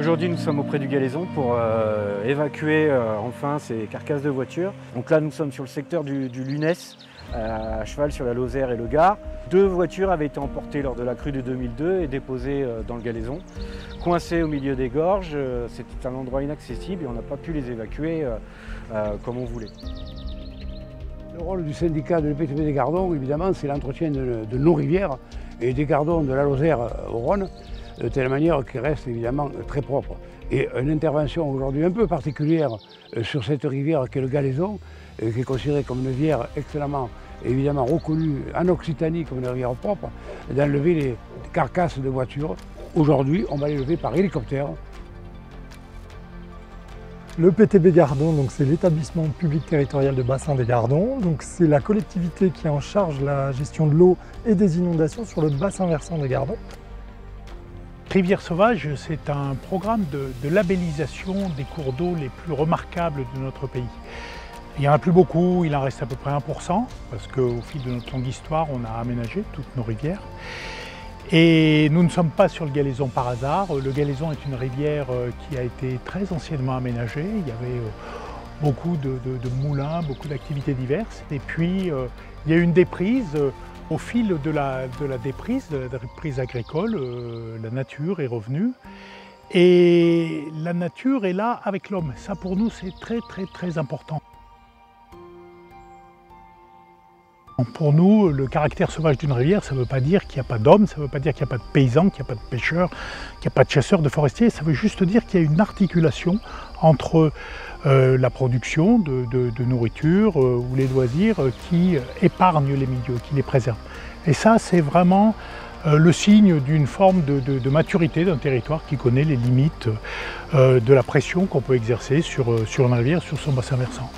Aujourd'hui, nous sommes auprès du Galaison pour évacuer enfin ces carcasses de voitures. Donc là, nous sommes sur le secteur du Lunès, à cheval sur la Lozère et le Gard. 2 voitures avaient été emportées lors de la crue de 2002 et déposées dans le Galaison. Coincées au milieu des gorges, c'était un endroit inaccessible et on n'a pas pu les évacuer comme on voulait. Le rôle du syndicat de l'EPTB des Gardons, évidemment, c'est l'entretien de nos rivières et des Gardons de la Lozère au Rhône, de telle manière qu'ils restent évidemment très propres. Et une intervention aujourd'hui un peu particulière sur cette rivière qu'est le Galaison, qui est considérée comme une rivière excellemment, évidemment reconnue en Occitanie comme une rivière propre, d'enlever les carcasses de voitures. Aujourd'hui, on va les lever par hélicoptère. Le PTB Gardon, c'est l'établissement public territorial de bassin des Gardons. C'est la collectivité qui est en charge de la gestion de l'eau et des inondations sur le bassin versant des Gardons. Rivière Sauvage, c'est un programme de labellisation des cours d'eau les plus remarquables de notre pays. Il n'y en a plus beaucoup, il en reste à peu près 1%, parce qu'au fil de notre longue histoire, on a aménagé toutes nos rivières. Et nous ne sommes pas sur le Galaison par hasard. Le Galaison est une rivière qui a été très anciennement aménagée. Il y avait beaucoup de moulins, beaucoup d'activités diverses. Et puis, il y a eu une déprise. Au fil de la déprise agricole, la nature est revenue. Et la nature est là avec l'homme. Ça, pour nous, c'est très important. Pour nous, le caractère sauvage d'une rivière, ça ne veut pas dire qu'il n'y a pas d'hommes, ça ne veut pas dire qu'il n'y a pas de paysans, qu'il n'y a pas de pêcheurs, qu'il n'y a pas de chasseurs, de forestiers. Ça veut juste dire qu'il y a une articulation entre la production de nourriture ou les loisirs qui épargnent les milieux, qui les préservent. Et ça, c'est vraiment le signe d'une forme de maturité d'un territoire qui connaît les limites de la pression qu'on peut exercer sur une rivière, sur son bassin versant.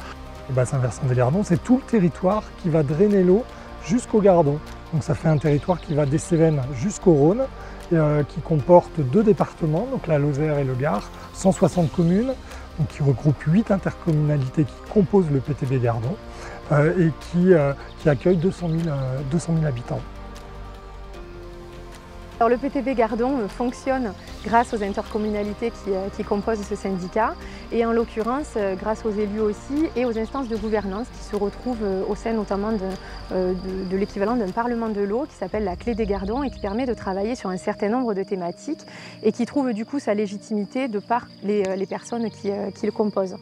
Le bassin versant des Gardons, c'est tout le territoire qui va drainer l'eau jusqu'au Gardon. Donc ça fait un territoire qui va des Cévennes jusqu'au Rhône, qui comporte 2 départements, donc la Lozère et le Gard, 160 communes, donc qui regroupe 8 intercommunalités qui composent le PTB Gardon et qui accueillent 200 000 habitants. Alors, le PTB Gardon fonctionne grâce aux intercommunalités qui composent ce syndicat et en l'occurrence grâce aux élus aussi et aux instances de gouvernance qui se retrouvent au sein notamment de l'équivalent d'un parlement de l'eau qui s'appelle la Clé des Gardons et qui permet de travailler sur un certain nombre de thématiques et qui trouve du coup sa légitimité de par les personnes qui le composent.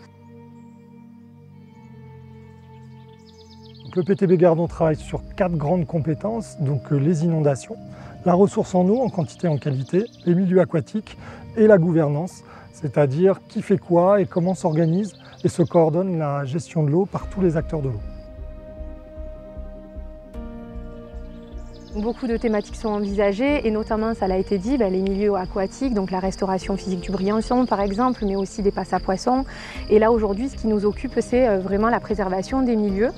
Donc, le PTB Gardon travaille sur 4 grandes compétences, donc les inondations, la ressource en eau en quantité et en qualité, les milieux aquatiques et la gouvernance, c'est-à-dire qui fait quoi et comment s'organise et se coordonne la gestion de l'eau par tous les acteurs de l'eau. Beaucoup de thématiques sont envisagées et notamment, ça l'a été dit, les milieux aquatiques, donc la restauration physique du Briançon par exemple, mais aussi des passes à poissons. Et là aujourd'hui, ce qui nous occupe, c'est vraiment la préservation des milieux.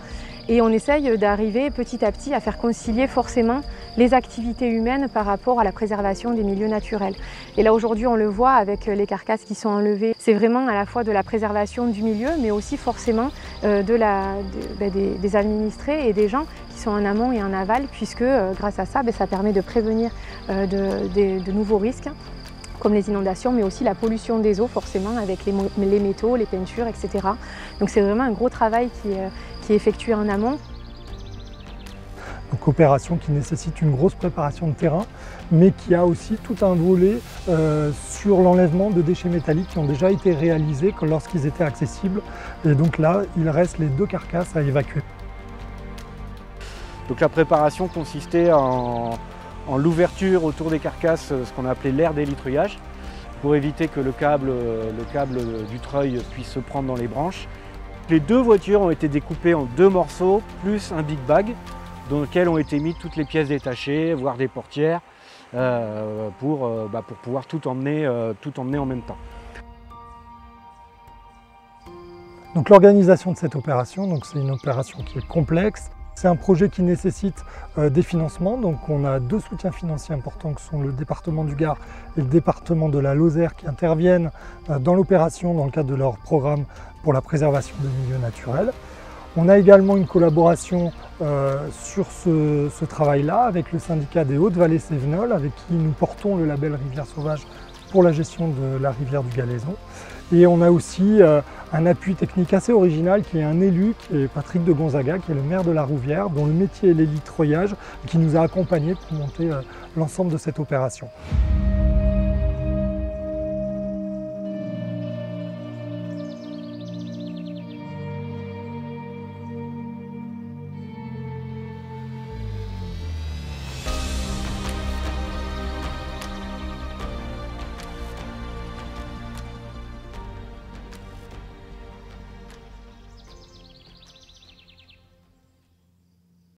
Et on essaye d'arriver petit à petit à faire concilier forcément les activités humaines par rapport à la préservation des milieux naturels. Et là aujourd'hui on le voit avec les carcasses qui sont enlevées, c'est vraiment à la fois de la préservation du milieu mais aussi forcément des administrés et des gens qui sont en amont et en aval puisque grâce à ça, ça permet de prévenir de nouveaux risques comme les inondations, mais aussi la pollution des eaux forcément avec les métaux, les peintures, etc. Donc c'est vraiment un gros travail qui est effectué en amont. Donc opération qui nécessite une grosse préparation de terrain, mais qui a aussi tout un volet sur l'enlèvement de déchets métalliques qui ont déjà été réalisés lorsqu'ils étaient accessibles. Et donc là, il reste les 2 carcasses à évacuer. Donc la préparation consistait en l'ouverture autour des carcasses, ce qu'on a appelé l'aire d'élitreuillage, pour éviter que le câble du treuil puisse se prendre dans les branches. Les 2 voitures ont été découpées en 2 morceaux, plus un big bag, dans lequel ont été mis toutes les pièces détachées, voire des portières, pour pouvoir tout emmener en même temps. Donc l'organisation de cette opération, c'est une opération qui est complexe. C'est un projet qui nécessite des financements, donc on a 2 soutiens financiers importants que sont le département du Gard et le département de la Lozère qui interviennent dans l'opération dans le cadre de leur programme pour la préservation des milieux naturels. On a également une collaboration sur ce travail-là avec le syndicat des Hautes-Vallées Cévenol avec qui nous portons le label Rivière Sauvage pour la gestion de la rivière du Galaison. Et on a aussi un appui technique assez original qui est un élu, qui est Patrick de Gonzaga, qui est le maire de la Rouvière, dont le métier est l'hélitreuillage, qui nous a accompagnés pour monter l'ensemble de cette opération.